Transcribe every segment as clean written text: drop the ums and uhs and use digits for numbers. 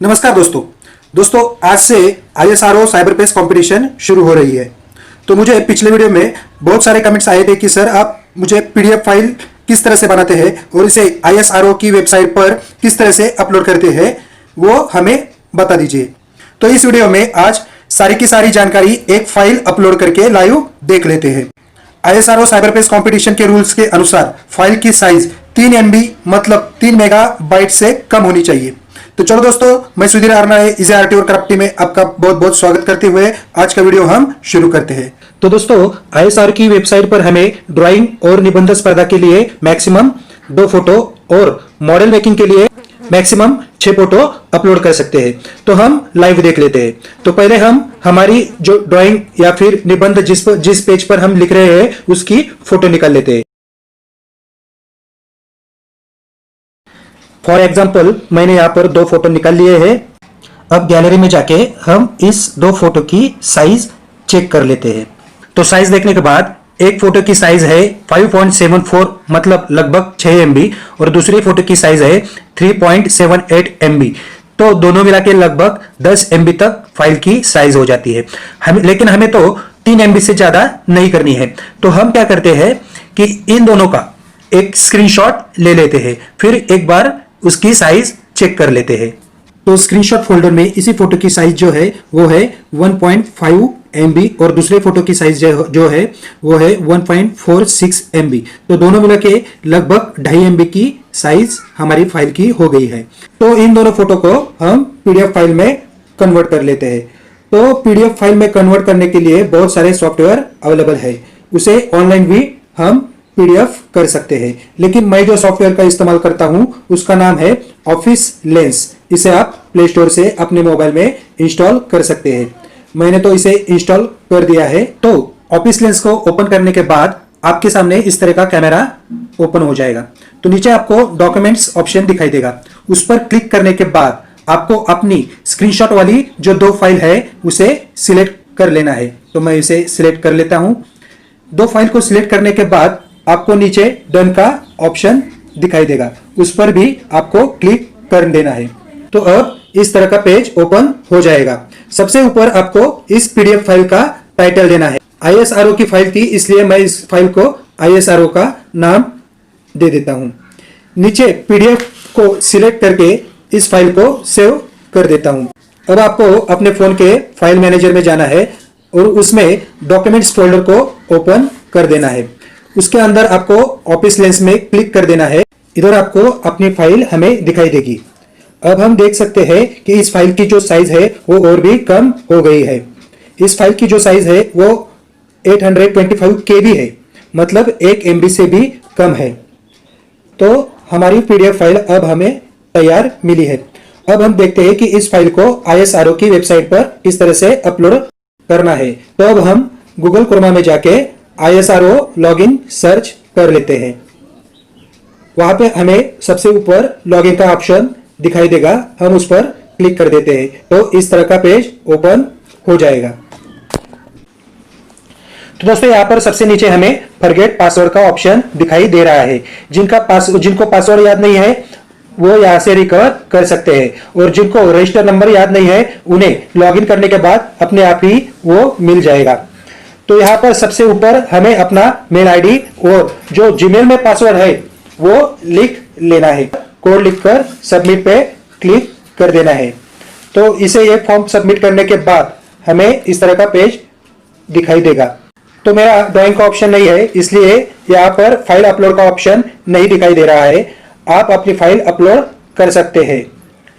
नमस्कार दोस्तों आज से ISRO साइबर पेस कंपटीशन शुरू हो रही है। तो मुझे पिछले वीडियो में बहुत सारे कमेंट्स आए थे कि सर आप मुझे PDF फाइल किस तरह से बनाते हैं और इसे ISRO की वेबसाइट पर किस तरह से अपलोड करते हैं वो हमें बता दीजिए। तो इस वीडियो में आज सारी की सारी जानकारी एक फाइल अपलोड करके लाइव देख लेते हैं। ISRO साइबर पेस कंपटीशन के रूल्स के अनुसार फाइल की साइज 3 MB मतलब 3 मेगाबाइट से कम होनी चाहिए। तो चलो दोस्तों, मैं सुधीर आरनाए इजी आरटी और क्राफ्टी में आपका बहुत बहुत स्वागत करते हुए आज का वीडियो हम शुरू करते हैं। तो दोस्तों, ISRO की वेबसाइट पर हमें ड्राइंग और निबंध स्पर्धा के लिए मैक्सिमम 2 फोटो और मॉडल मेकिंग के लिए मैक्सिमम 6 फोटो अपलोड कर सकते हैं। तो हम लाइव देख लेते हैं। तो पहले हम हमारी जो ड्राइंग या फिर निबंध जिस पेज पर हम लिख रहे हैं उसकी फोटो निकाल लेते हैं। फॉर एग्जाम्पल मैंने यहाँ पर 2 फोटो निकाल लिए हैं। अब गैलरी में जाके हम इस 2 फोटो की साइज चेक कर लेते हैं। तो साइज देखने के बाद एक फोटो की साइज है 5.74 मतलब लगभग 6 MB और दूसरी फोटो की साइज है 3.78 MB। तो दोनों मिला के लगभग 10 MB तक फाइल की साइज हो जाती है। लेकिन हमें तो 3 MB से ज्यादा नहीं करनी है। तो हम क्या करते हैं कि इन दोनों का एक स्क्रीनशॉट ले लेते हैं, फिर एक बार उसकी साइज चेक कर लेते हैं। तो स्क्रीनशॉट फोल्डर में इसी फोटो की साइज जो है वो है 1.5 MB और दूसरे फोटो की साइज जो है वो है 1.46 MB। तो दोनों मिला के लगभग 2.5 MB की साइज हमारी फाइल की हो गई है। तो इन दोनों फोटो को हम PDF फाइल में कन्वर्ट कर लेते हैं। तो PDF फाइल में कन्वर्ट करने के लिए बहुत सारे सॉफ्टवेयर अवेलेबल है, उसे ऑनलाइन भी हम PDF कर सकते हैं। लेकिन मैं जो सॉफ्टवेयर का इस्तेमाल करता हूं उसका नाम है ऑफिस लेंस। इसे आप प्ले स्टोर से अपने मोबाइल में इंस्टॉल कर सकते हैं। मैंने तो इसे इंस्टॉल कर दिया है। तो ऑफिस लेंस को ओपन करने के बाद आपके सामने इस तरह का कैमरा ओपन हो जाएगा। तो नीचे आपको डॉक्यूमेंट्स ऑप्शन दिखाई देगा, उस पर क्लिक करने के बाद आपको अपनी स्क्रीनशॉट वाली जो 2 फाइल है उसे सिलेक्ट कर लेना है। तो मैं इसे सिलेक्ट कर लेता हूं। 2 फाइल को सिलेक्ट करने के बाद आपको नीचे डन का ऑप्शन दिखाई देगा, उस पर भी आपको क्लिक कर देना है। तो अब इस तरह का पेज ओपन हो जाएगा। सबसे ऊपर आपको इस PDF फाइल का टाइटल देना है। ISRO की फाइल थी इसलिए मैं इस फाइल को ISRO का नाम दे देता हूं। नीचे PDF को सिलेक्ट करके इस फाइल को सेव कर देता हूं। अब आपको अपने फोन के फाइल मैनेजर में जाना है और उसमें डॉक्यूमेंट्स फोल्डर को ओपन कर देना है। उसके अंदर आपको ऑफिस लेंस में क्लिक कर देना है। इधर आपको अपनी फाइल हमें दिखाई देगी। अब हम देख सकते हैं कि इस फाइल की जो साइज है वो और भी कम हो गई है। इस फाइल की जो साइज है वो 825 KB है, मतलब 1 MB से भी कम है। तो हमारी PDF फाइल अब हमें तैयार मिली है। अब हम देखते हैं कि इस फाइल को ISRO की वेबसाइट पर किस तरह से अपलोड करना है। तो अब हम गूगल क्रोमा में जाके ISRO लॉगिन सर्च कर लेते हैं। वहां पे हमें सबसे ऊपर लॉगिन का ऑप्शन दिखाई देगा, हम उस पर क्लिक कर देते हैं। तो इस तरह का पेज ओपन हो जाएगा। तो दोस्तों, यहाँ पर सबसे नीचे हमें फॉरगेट पासवर्ड का ऑप्शन दिखाई दे रहा है। जिनको पासवर्ड याद नहीं है वो यहाँ से रिकवर कर सकते हैं, और जिनको रजिस्टर नंबर याद नहीं है उन्हें लॉगिन करने के बाद अपने आप ही वो मिल जाएगा। तो यहाँ पर सबसे ऊपर हमें अपना मेल ID और जो जीमेल में पासवर्ड है वो लिख लेना है। कोड लिखकर सबमिट पे क्लिक कर देना है। तो इसे ये फॉर्म सबमिट करने के बाद हमें इस तरह का पेज दिखाई देगा। तो मेरा ड्राइंग का ऑप्शन नहीं है इसलिए यहाँ पर फाइल अपलोड का ऑप्शन नहीं दिखाई दे रहा है। आप अपनी फाइल अपलोड कर सकते हैं।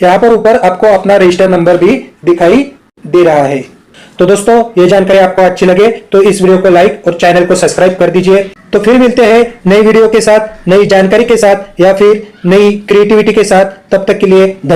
यहाँ पर ऊपर आपको अपना रजिस्टर नंबर भी दिखाई दे रहा है। तो दोस्तों, ये जानकारी आपको अच्छी लगे तो इस वीडियो को लाइक और चैनल को सब्सक्राइब कर दीजिए। तो फिर मिलते हैं नई वीडियो के साथ, नई जानकारी के साथ या फिर नई क्रिएटिविटी के साथ। तब तक के लिए धन्यवाद।